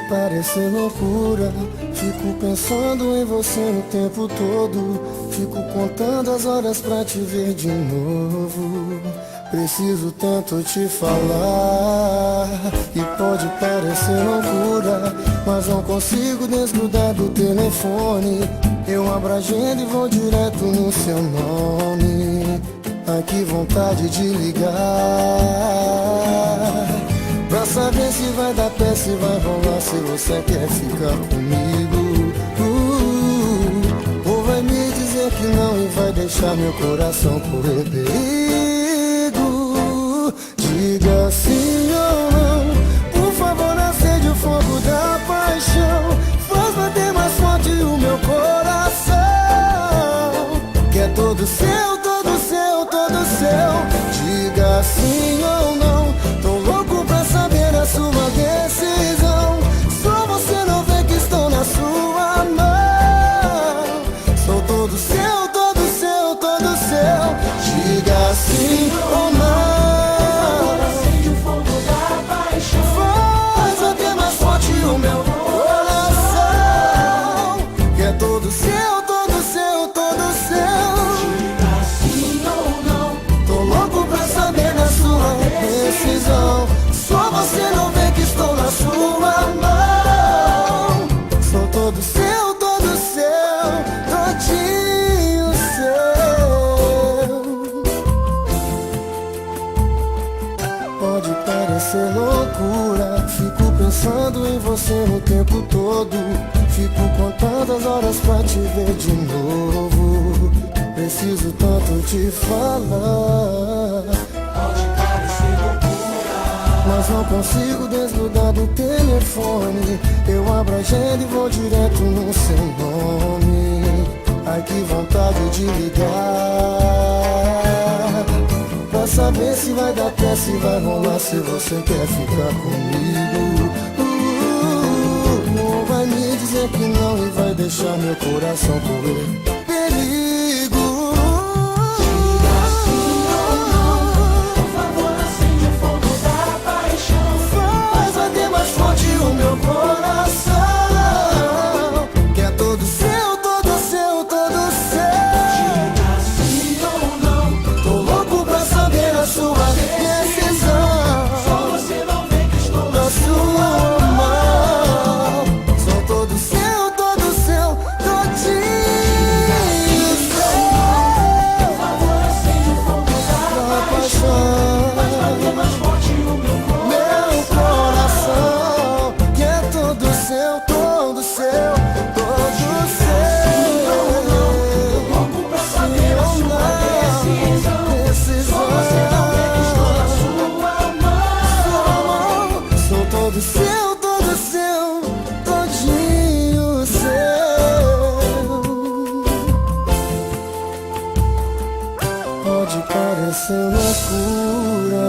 parecer loucura, fico pensando em você o tempo todo. Fico contando as horas pra te ver de novo. Preciso tanto te falar, e pode parecer loucura, mas não consigo desgrudar do telefone. Eu abro a agenda e vou direto no seu nome. Ai, que vontade de ligar, pra saber se vai dar pé, se vai rolar, se você quer ficar comigo. Ou vai me dizer que não e vai deixar meu coração correr perigo. Diga sim ou não, por favor, acende o fogo da paixão. Faz bater mais forte o meu coração, que é todo seu, todo seu, todo seu. Diga sim ou não, tô louco pra saber a sua decisão. Só você não vê que estou na sua mão. Sou todo seu, todo seu, todo seu. Diga sim ou não. Acende o fogo da paixão. Faz bater mais forte o meu coração, que é todo seu, todo seu, todo seu. Diga sim ou não. Tô louco pra saber da sua decisão. Só você não vê que estou na sua mão. Sou todo seu, todo seu, todinho seu. Pode parecer loucura, fico pensando em você o tempo todo. Fico contando as horas pra te ver de novo. Preciso tanto te falar, Pode parecer loucura, mas não consigo desgrudar do telefone. Eu abro a agenda e vou direto no seu nome. Ai, que vontade de ligar, pra saber se vai dar pé, se vai rolar, se você quer ficar comigo. Não vai me dizer que não e vai deixar meu coração correr perigo. diga sim ou não. Por favor, acende o fogo da paixão. Faz bater mais forte o meu coração, que é todo seu, todo seu, todo seu. Diga sim ou não. Tô louco pra saber a sua decisão. Só você não vê que estou Na na sua mão, sou todo seu, todinho seu. Por favor, acende o fogo da paixão. Faz bater mais forte o meu Meu coração, que é todo seu, todo seu, todo seu. louco pra saber a sua decisão. Só você não vê que estou na sua mão. Sou todo seu, todinho seu. Pode parecer loucura,